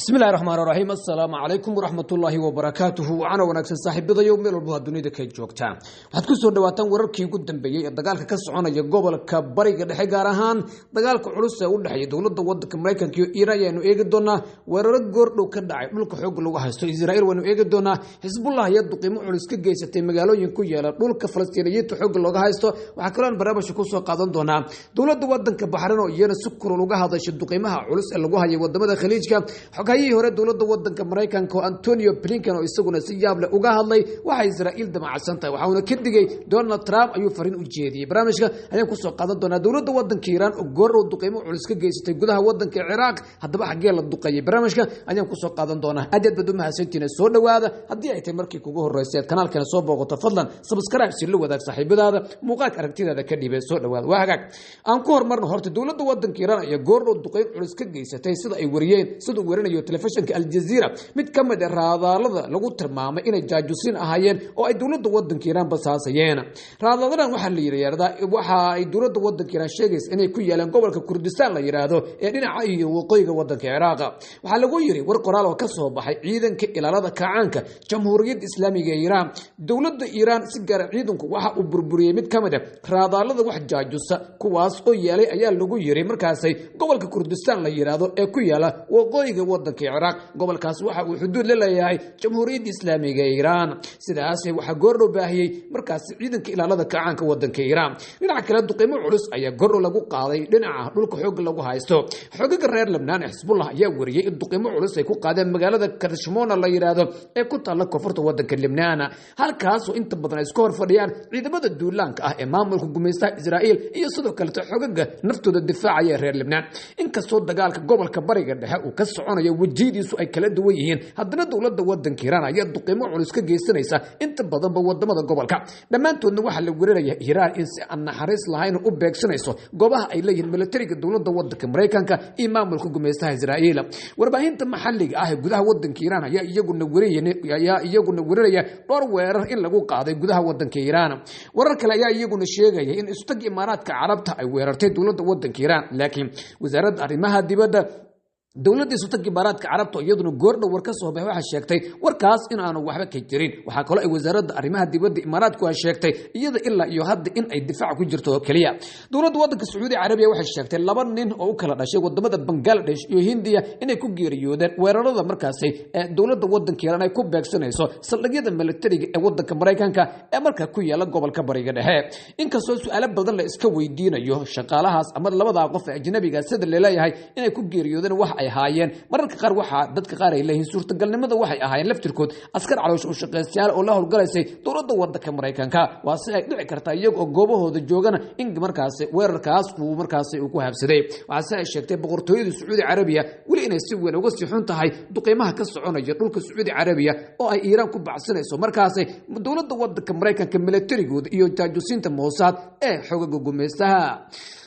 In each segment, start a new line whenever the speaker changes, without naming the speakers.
بسم الله الرحمن الرحيم السلام عليكم ورحمة الله وبركاته وعنا ونكسر صاحب بضي يوم من البلاد الدنيا ده كيجوكتان waxaad ku soo dhawaataan wararkii ugu dambeeyay ee dagaalka ka soconaya gobolka bariga dhexe gaar ahaan dagaalka culus ee u dhaxeeya dawladda waddanka Mareykanka iyo Iran aynu eegi doonaa weerar goordhow ka dhacay dhulka xoog lagu haysto Israa'iil waynu eegi doonaa Hezbollah iyo duqeymo culus ka geysatay magaalooyin ku yaala dhulka Falastiiniyiinta xoog looga haysto waxa kale oo barnaamijka ku soo qaadan doonaa dawladda waddanka Bahrain oo iyana si kulul uga hadashay duqeymaha culus ee lagu hayo wadamada Khaliijka xogayii hore dawladda waddanka Mareykanka Antonio Blinken oo isaguna si yaab leh uga hadlay waxa Israa'iil damacsan tahay waxaana ka digay Donald Trump ayuu fariin u jeediyay barnaamijka ayaan ku soo qaadan doonaa dawladda waddanka Iran oo goor oo duqeymo culus ka geysatay gudaha waddanka Iraq haddaba xagee la duqeeyay barnaamijka ayaan ku soo qaadan doonaa adeed badu mahadsantiina soo dhawaada haddii ay tahay markii kugu horeysay kanaalkana soo booqato fadlan subscribe si loo wadaag saaxiibadaada muuqaalka aragtidaada ka dhibay soo dhawaada waa hagaag aan ku hormarno horta dawladda waddanka Iran ayaa goor oo duqeymo culus ka geysatay sida ay wariyeen sidoo warinayo telefishinka Al Jazeera mid ka mid ah raadaalada lagu tilmaamay inay jaajuusin ahaayeen oo ay dawladda waddanka Iran basaasayeen raadaaladan waxa la yiraahdaa waxa ay dawladda waddanka Iran sheegaysa inay ku yeelaan gobolka Kurdistan la yiraahdo ee dhinaca iyo waqooyiga waddanka Iraq waxa lagu yiri war qoraal oo ka soo baxay ciidanka ilaalada kacaanka Jamhuuriyadda Islaamiga ee Iran dawladda Iran si gaar ah ciidanku waxa uu burburiyay mid ka mid ah raadaalada wax jaajuusa kuwaas oo yeelay ayaa lagu yiri markaasay gobolka Kurdistan la yiraahdo ee ku yaala waqooyiga waddanka Iraq gobolkaas waxa uu xuduud la leeyahay Jamhuuriyadda Islaamiga ee Iran sidaas waxa goordhow baahiyay markaas ciidanka ilaalada kacaanka waddanka Iran dhinaca kale duqeymo culus ayaa goordhow lagu qaaday dhinaca dhulka xoog lagu haysto xogaga reer Lebanon Hezbollah ayaa wariyay in duqeymo culus ay ku qaadeen magaalada Karshmona la yiraahdo ee ku taalla koonfurta waddanka Lebanon halkaas oo inta badan ay isku hor fadhiyaan ciidamada duulaanka ah ee maamulka gumeystaha Israa'iil iyo sidoo kale xogaga naftooda difaacaya reer Lebanon inkastoo dagaalka gobolka bariga dhexe uu ka soconayo wajidiisu ay kala duwan yihiin haddana dawladda waddanka Iran ayaa duqeymo culus ka geysanaysa inta badan wadamada gobolka dhamaantoodna waxa la weeraraya Iran in si aan naxariis lahayn u beegsanayso goobaha ay leeyihiin militariga dawladda waddanka Mareykanka iyo maamulka gumeystaha Israa'iil warbaahinta maxalliga ah ee gudaha waddanka Iran ayaa iyaguna weeraraya dhowr weerar in lagu qaaday gudaha waddanka Iran warar kale ayaa iyaguna sheegaya in istag Imaaraadka Carabta ay weerartay dawladda waddanka Iran laakiin wasaaradda arrimaha dibadda dawladda sultanka Imaaraadka Carabta iyaduna goordhow war ka soo baxay waxa sheegtay warkaas in aanu waxba ka jirin waxa kale ay wasaaradda arrimaha dibadda Imaaraadku ay sheegtay iyada ilaa iyo hadda in ay difaac ku jirto kaliya dawladda waddanka Sacuudi Carabiya waxay sheegtay laba nin oo u kala dhashay wadamada Bangladesh iyo Hindiya inay ku geeriyoodeen weerarada markaas ee dawladda waddanka Iran ay ku beegsanayso saldhigyada militariga ee waddanka Mareykanka ee markaa ku yaala gobolka bariga dhexe inkastoo su'aalo badan la iska weydiinayo shaqaalahaas ama labada qof ee ajnabiga sida leeyahay inay ku geeriyoodeen wax ay haayeen mararka qaar waxa dadka qaar ay leeyihiin suurtagalnimada waxay ahaayeen laftirkood askar caloosh u shaqeystayaal oo la howlgalaysay dawladda waddanka Mareykanka waa si ay dhici kartaa iyagoo goobahooda joogana in markaas weerarkaas uu markaas ku habsaday waxa ay sheegtay boqortooyada Sacuudi Carabiya wali inay si weyn uga sii xun tahay duqeymaha ka soconaya dhulka Sacuudi Carabiya oo ay Iran ku bacsanayso markaas dawladda waddanka Mareykanka militarigooda iyo jaajuusinta Mossad ee xogaga gumeystaha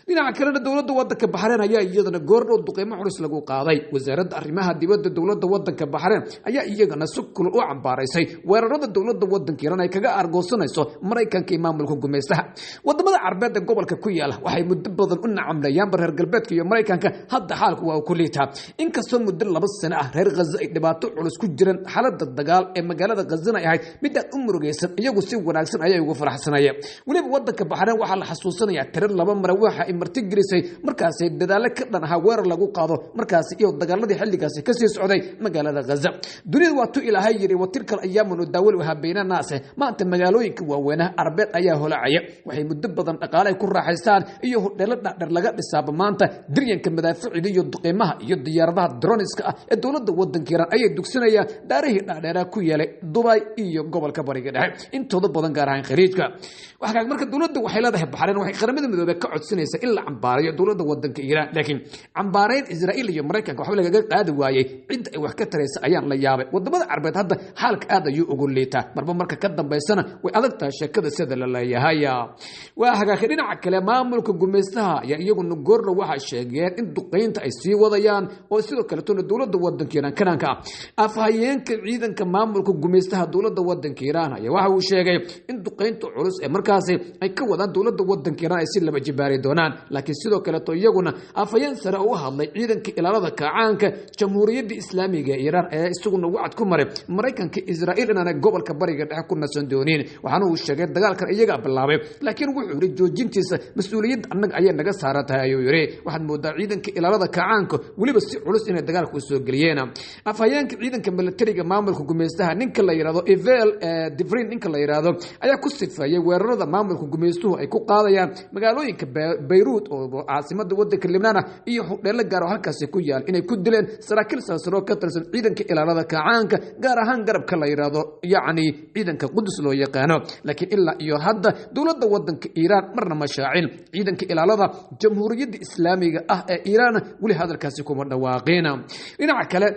dhinaca kale dawladda waddanka Bahrain ayaa iyadana goordhow duqeymo culus lagu qaaday wasaaradda arrimaha dibadda dawladda waddanka Bahrain ayaa iyagana si kulul u cambaaraysay weerarada dawladda waddanka Iran ay kaga argoosanayso Mareykanka iyo maamulka gumeystaha wadamada Carbeed ee gobolka ku yaala waxay muddo badan u nacamlayaan reer galbeedka iyo Mareykanka hadda xaalku waa ku liitaa inkastoo muddo 2 sano ah reer Gaza ay dhibaato culus ku jireen xaaladda dagaal ee magaalada Gaza ay ahayd mid aad u murugaysan iyagu si wanaagsan ayay ugu faraxsanayeen waliba waddanka Bahrain waxa la xasuusanayaa tirar 2 mar waxa martigirisay markaas dadaal ka dhan ah weerar lagu qaado markaas iyo dagaaladii xilligaas ka sii socday magaalada Gaza dunida waa tu ilaahay yiri watirkal ayaamun daawil waxa beena naas maanta magaalooyinka waaweyn Arbeed ayaa holacaya waxay muddo badan dhaqaale ku raaxaystaan iyo hodheelo dhadhar laga dhisaaba maanta diryanka madaaficida iyo duqeymaha iyo diyaaradaha droniska ah ee dawladda waddanka Iran ayay dugsanayaan daarihii dhadheera ku yeelay Dubai iyo gobolka bariga dhexe intooda badan gaar ahaan khariijka waxa marka dawladda waxay leedahay Bahrain waxay qaramada midoobay ka codsanaysaa in la cambaarayo dawladda waddanka Iran laakiin cambaareed Israa'iil iyo Mareykanka waxa laga qaadi waayay cid ay wax ka taraysa ayaan la yaabay wadamada Carbeed hadda xaalka aad ayuu ugu liitaa marba marka ka dambeysana way adag tahay sheekada sida la leeyahay waa hagaag dhinaca kale maamulka gumeystaha ayaa iyaguna goordhow waxa sheegeen in duqeynta ay sii wadayaan oo sidoo kale toona dawladda waddanka Iran kanaanka afhayeenka ciidanka maamulka gumeystaha dawladda waddanka Iran ayaa waxa uu sheegay in duqeynta culus ee markaas ay ka wadaan dawladda waddanka Iran ay si laba jibaari doonaan laakiin sidoo kale to iyaguna afayeen sare oo hadlay ciidanka ilaalada kacaanka jamhuuriyadda islaamiga Iiraan ee isaguna wacd ku maray Mareykanka Israa'iil inaan gobolka bariga dhexe ku nasan doonin waxaana uu sheegay dagaalkan iyaga bilaabay laakiin wuxuu yiri joojintiisa mas'uuliyad annaga ayay naga saarantay ayuu yiri waxaad moodaa ciidanka ilaalada kacaanka waliba si culus inay dagaalku soo galiyeen afhayeenka ciidanka militariga maamulka gumeystaha ninka la yiraahdo Evel Divrin ninka la yiraahdo ayaa ku sifeeyay weerarada maamulka gumeystuhu ay ku qaadayaan magaalooyinka Beirut oo caasimadda waddanka Lebanon iyo hudheelo gaar ah halkaas ku yaal inay ku dileen saraakiil sarsaro ka tirsan ciidanka ilaalada kacaanka gaar ahaan garabka la yiraahdo yacni ciidanka Qudus loo yaqaano laakiin ilaa iyo hadda dawladda waddanka Iiraan marna ma shaacin ciidanka ilaalada jamhuuriyadda islaamiga ah ee Iiraan wali hadalkaasi kuma dhawaaqeen dhinaca kale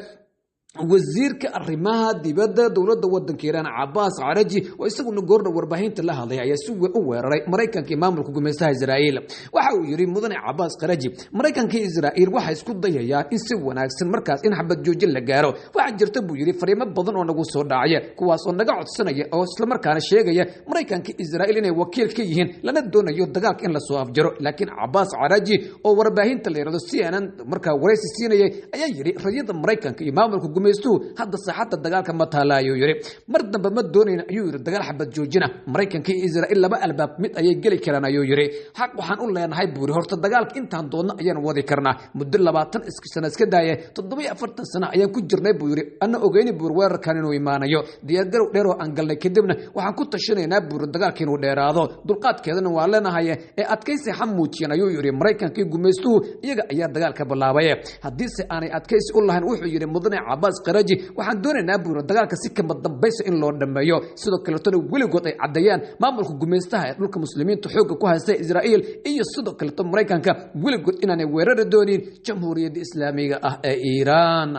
wasiirka arrimaha dibadda dawladda waddanka Iiraan Abbas Araghchi oo isaguna goorna warbaahinta la hadlay ayaa si weyn u weeraray Mareykanka iyo maamulka gumeystaha Israa'iil waxa uu yiri mudane Abbas Araghchi Mareykanka iyo Israa'iil waxa isku dayayaan in si wanaagsan markaas in xabad joojin la gaaro waxa jirta buu yiri fariimo badan oo nagu soo dhacaya kuwaas oo naga codsanaya oo isla markaana sheegaya Mareykanka iyo Israa'iil inay wakiil ka yihiin lana doonayo dagaalka in la soo afjaro laakiin Abbas Araghchi oo warbaahinta la yiraahdo CNN markaa wareysi siinayay ayaa yiri rayidda Mareykanka iyo maamulka hadda saaxadda dagaalka ma taalayo yiri mar dambe ma doonayna ayuu yiri dagaal xabad joojina Mareykanka iyo Israa'iil laba albaab mid ayay gali karaan ayuu yiri xaq waxaan u leenahay buuri horta dagaalka intaan doona ayaan wadi karnaa muddo 20 sano iska daayay 47 sano ayaan ku jirnay buu yiri ana ogeeyni buur weerarkan inuu imaanayo diyaar garow dheer oo aan galnay kadibna waxaan ku tashanaynaa buur dagaalka inuu dheeraado dulqaadkeedana waa leenahay ee adkaysi xamuujin ayuu yiri Mareykanka iyo gumeystuhu iyaga ayaa dagaalka bilaabay haddii si aanay adkaysi u lahayn wuxuu yiri mudane Abbas Araghchi waxaan doonaynaa buuro dagaalka si kama dambayso in loo dhameeyo sidoo kale tan weligood ay cadeeyaan maamulka gumeystaha ee dhulka muslimiinta xoog ku haysta Israa'iil iyo sidoo kale tan Mareykanka weligood inaanay weerari doonin jamhuuriyadda islaamiga ah ee Iiraan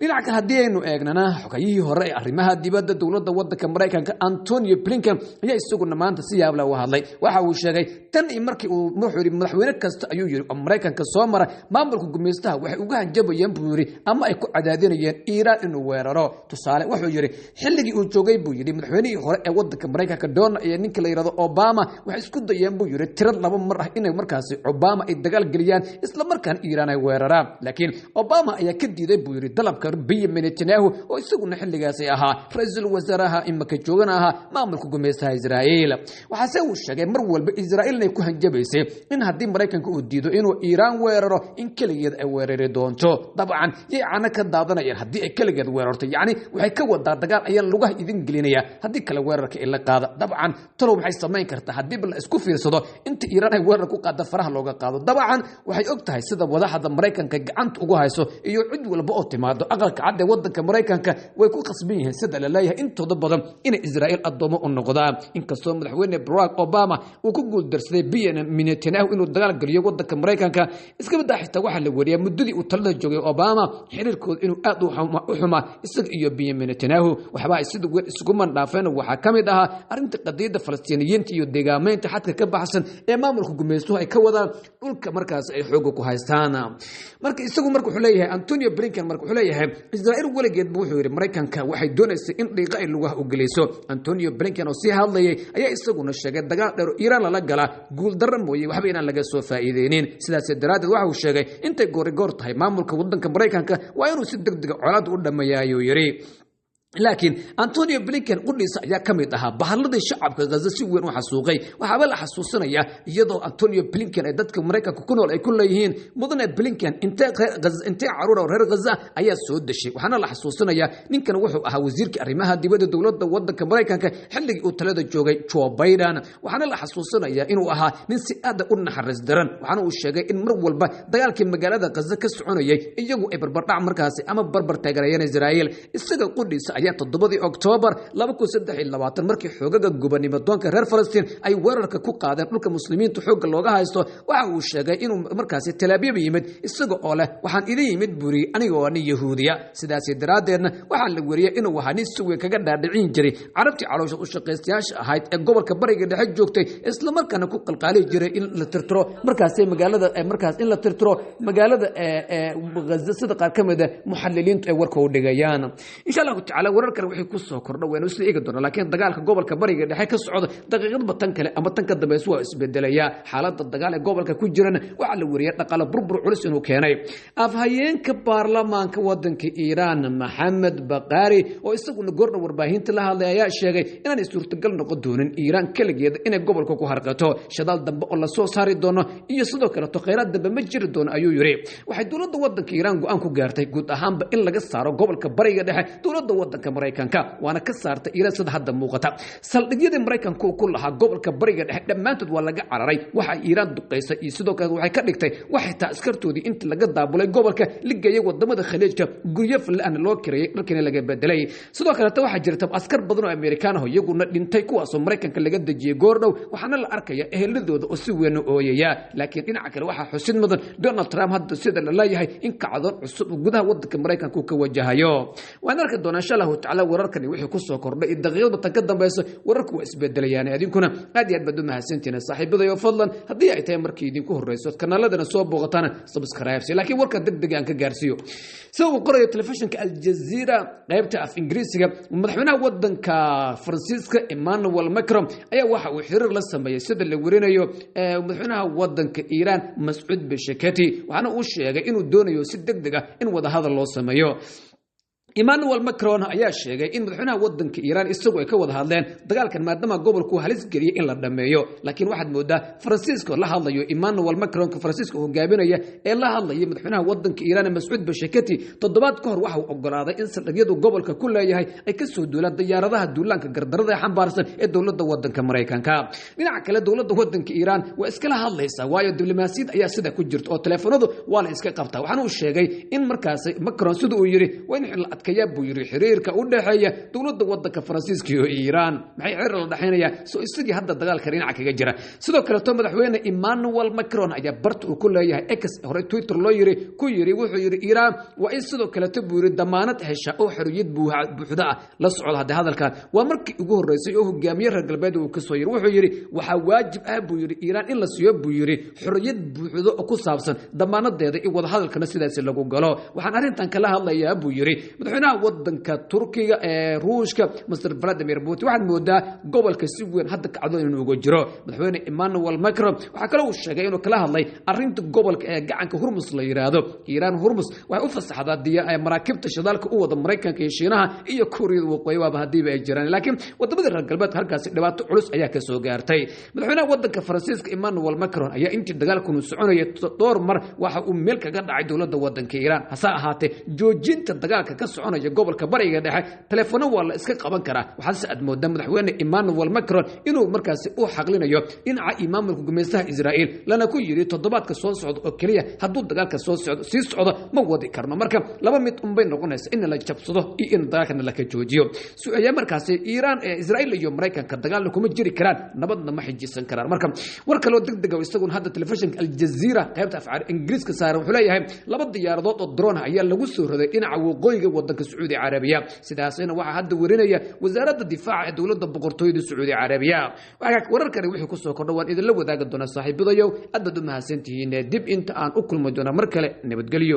dhinaca kale haddii aynu eegnana xogayihii hore ee arrimaha dibadda dawladda waddanka Mareykanka Antony Blinken ayaa isaguna maanta si yaab leh u hadlay waxa uu sheegay tan iyo markii uu madaxweyne kasta ayuu yiri Mareykanka soo mara maamulka gumeystaha waxay uga hanjabayeen buu yiri ama ay ku cadaadinayeen Iiraan inuu weeraro tusaale wuxuu yiri xilligii uu joogay buu yiri madaxweynihii hore ee waddanka Mareykanka Donald iyo ninka la yiraahdo Obama waxay isku dayeen buu yiri tirad laba mar ah inay markaas Obama ay dagaal galiyaan isla markaan Iiraan ay weeraraan laakiin Obama ayaa ka diiday buu yiri dalabka Benjamin Netanyahu oo isaguna xilligaas ahaa ra'iisul wasaaraha imaka joogana ahaa maamulka gumeystaha Israa'iil waxa uu sheegay mar walba Israa'iil inay ku hanjabaysay in haddii Mareykanka uu diido inuu Iiraan weeraro in kaligeed ay weerari doonto dabcan yacni ka daadanayaan haddii ay kaligeed weerarto yacni waxay ka wadaa dagaal ayaan lugaha idin gelinaya haddii kale weerarka ila qaada dabcan talo waxay sameyn kartaa haddii la isku fiirsado inta Iiraan ay weerar ku qaada faraha looga qaado dabcan waxay og tahay sida wadaxda Mareykanka gacanta ugu hayso iyo cid walba oo timaado aqalka cad ee waddanka Mareykanka way ku qasban yihiin sida la leeyahay intooda badan inay Israa'iil adoomo u noqdaan inkastoo madaxweyne Barack Obama uu ku guuldarsaday Benjamin Netanyahu inuu dagaal galiyo waddanka Mareykanka iska mid ah xitaa waxa la wariyay muddadii uu talada joogay Obama xiriirkooda inuu aad u xuma isaga iyo Benjamin Netanyahu waxba sidoo weyn isugu mandhaafeen waxa kamid ah arinta qadiyada Falastiiniyiinta iyo deegaameynta xadka ka baxsan ee maamulka gumeystuhu ay ka wadaan dhulka markaas ay xoog ku haystaan marka isagu markuu wuxuu leeyahay Antony Blinken markuu wuxuu leeyahay Israa'iil waligeed buu wuxuu yiri Mareykanka waxay doonaysaa in dhiiqa ay lugaha u geliso Antony Blinken oo si hadlayay ayaa isaguna sheegay dagaal dheer Iiraan la gala guul darro mooyay waxba inaan laga soo faa'iideynin sidaas daraadeed waxa uu sheegay intay goor tahay maamulka waddanka Mareykanka waa inuu si degdeg ah colaad u dhameeyo yiri laakiin Antony Blinken qudhiisa ayaa kamid ahaa bahalladii shacabka Gaza si weyn u xasuuqay waxaaba la xasuusanaya iyadoo Antony Blinken ay dadka Mareykanka ku nool ay ku leeyihiin mudane Blinken intee caruur oo reer Gaza ayaa soo dashay waxaana la xasuusanaya ninkan wuxuu ahaa wasiirka arrimaha dibadda dawladda waddanka Mareykanka xilligii uu talada joogay Joe Biden waxaana la xasuusanaya inuu ahaa nin si aad u naxariis daran waxaana uu sheegay in mar walba dagaalkii magaalada Gaza ka soconayay iyagu ay barbardhac markaas ama barbar taageerayeen Israa'iil isaga qudhiisa ayaa 7 Oktoobar 2023 markii xoogaga gubernimo doonka reer Falastiin ay weerarka ku qaadeen dhulka muslimiinta xooga looga haysto waxa uu sheegay inuu markaas Tel Aviv yimid isaga oo leh waxaan idin yimid buri aniga oo Yahuudiya sidaas daraadeedna waxa la wariyay inuu ahaa nin si weyn kaga dhaadhicin jiray carabtii caloosha u shaqaystayaasha ahayd ee gobolka bariga dhexe joogtay isla markaana ku qalqaali jiray in la tirtiro markaas magaalada in la tirtiro magaalada Gaza sida qaar kamid ah muxalliliintu ay warka u dhigayaan insha Allah ta'ala tacaala wararkan wixii ku soo kordha waynu isla eegi doonaa laakiin dagaalka gobolka bariga dhexe ka socda daqiiqadba tan kale ama tan ka dambaysa waa isbedelaya xaaladda dagaal ee gobolka ku jirana waxaa la wariyay dhaqaale burbur culus inuu keenay afhayeenka baarlamaanka wadanka Iiraan Maxamed Baqaari oo isaguna goorna warbaahinta la hadlay ayaa sheegay inaan suurtagal noqon doonin Iiraan kaligeed inay gobolka ku harqato shadaal dambe oo la soo saari doono iyo sidoo kale kheyraad dambe ma jiri doono ayuu yiri waxay dowladda wadanka Iiraan go'aan ku gaartay guud ahaanba in laga saaro gobolka bariga dhexe dowladda wadanka Mareykanka waana ka saartay Iiraan sida hadda muuqata saldhigyada Mareykanku ku lahaa gobolka bariga dhexe dhammaantood waa laga cararay waxa Iiraan duqeysay iyo sidoo kale waxay ka dhigtay waxay taa askartoodii inta laga daabulay gobolka ligaya wadamada khaliijka guryo filan loo kireeyay dalkana laga bedelay sidoo kale waxa jirta askar badan oo Amerikaan ah iyaguna dhintay kuwaas oo Mareykanka laga dajiyay goordhow waxaana la arkaya eheladooda oo si weyn u ooyaya laakiin dhinaca kale waxa xusid mudan Donald Trump hadda sida la leeyahay in kacdoon cusub gudaha wadanka Mareykanka ka wajahayo waan arki doonaa insha Allah taala wararkani wixii ku soo kordhay daqiiqada tan ka dambaysa wararku waa isbedelayaan adinkuna aad iyo aad baad u mahadsantihiin saaxiibadayo fadlan haddii ay tahay markii idinku horeyso kanaaladana soo booqataan subscribe laakiin warka degdeg aan ka gaarsiiyo soo qorayo telefishinka Al Jazeera qaybta af Ingiriisiga madaxweynaha wadanka Faransiiska Emmanuel Macron ayaa waxa uu xiriir la sameeyay sida la warinayo madaxweynaha wadanka Iiraan Mas'ud Pezeshkian waxaana uu sheegay inuu doonayo si degdeg ah in wada hadal loo sameeyo Emmanuel Macron ayaa sheegay in madaxweynaha wadanka Iiraan isagu ay ka wada hadleen dagaalkan maadaama gobolku halis galiyay in la dhameeyo laakiin waxaad moodaa Faransiiska la hadlayo Emmanuel Macron ka Faransiiska hogaaminaya ee la hadlayay madaxweynaha wadanka Iiraan Mas'ud Pezeshkian toddobaad ka hor waxa uu ogolaaday in saldhigyadu gobolka ku leeyahay ay ka soo duulaan diyaaradaha duulaanka gardarada ee xambaarsan ee dowladda wadanka Mareykanka dhinaca kale dowladda wadanka Iiraan waa iskala hadlaysaa waayo diblomaasiyad ayaa sida ku jirta oo telefoonadu waa la iska qabtaa waxaana uu sheegay in markaas Macron sida uu yiri waa in buu yiri xiriirka u dhaxeeya dowladda wadanka Faransiiska iyo Iiraan maxay xiriir la dhaxeynaya soo isagii hadda dagaalka dhinaca kaga jira sidoo kale madaxweyne Emmanuel Macron ayaa barta uu ku leeyahay X hore Twitter loo yiri wuxuu yiri Iiraan waa in sidoo kale buu yiri damaanad hesha oo xoriyad buuxda ah la socda hadalkan waa markii ugu horeysay oo hogaamiye reer galbeed uu ka soo yiri wuxuu yiri waxa waajib ah buu yiri Iiraan in la siiyo buu yiri xoriyad buuxda oo ku saabsan damaanadeeda iyo wada hadalkana sidaas lagu galo waxaan arintan kala hadlayaa buu yiri madaxweynaha wadanka Turkiga ee Ruushka Mr Vladimir Putin waxaan moodaa gobolka si weyn hadda kacdo inuu uga jiro madaxweyne Emmanuel Macron waxa kale uu sheegay inuu kala hadlay arinta gobolka ee gacanka Hormuz la yiraahdo Iiraan Hormuz waxay u fasaxdaa maraakibta shidaalka u wada Mareykanka iyo Shiinaha iyo Kuuriyada Waqooyi waa hadiiba ay jiraan laakiin wadamada reer galbeed halkaas dhibaato culus ayaa ka soo gaartay madaxweynaha wadanka Faransiiska Emmanuel Macron ayaa intii dagaalku soconayay door mar waxa uu meel kaga dhacay dowladda wadanka Iiraan hasa ahaatee joojinta dagaalka ka soconaya gobolka bariga dhexe telefono waa la iska qaban karaa waxaan si admooda madaxweyne Emmanuel Macron inuu markaas u xaqlinayo in maamulka gumeystaha Israa'iil lana ku yiri toddobaadka soo socda oo kaliya hadduu dagaalka soo socdo ma wadi karno marka laba mid un bay noqonaysaa in la jabsado iyo in dagaalka la ka joojiyo su'aaya markaas Iiraan ee Israa'iil iyo Mareykanka dagaal kuma jiri karaan nabadna ma xijisan karaan marka war kale oo degdeg ah isagu hadda telefishinka Al Jazeera qaybta af Ingiriiska saaran wuxuu leeyahay laba diyaaradood oo drone ayaa lagu soo roday dhinaca waqooyiga wadanka Sacuudi Carabiya sidaasina waxa hadda warinaya wasaaradda difaaca ee dowladda boqortooyada Sacuudi Carabiya waxa wararkani wixii ku soo kordhay waan idin la wadaagi doonaa saaxiibadayow aad baad u mahadsantihiin dib inta aan u kulmo doona mar kale nabadgelyo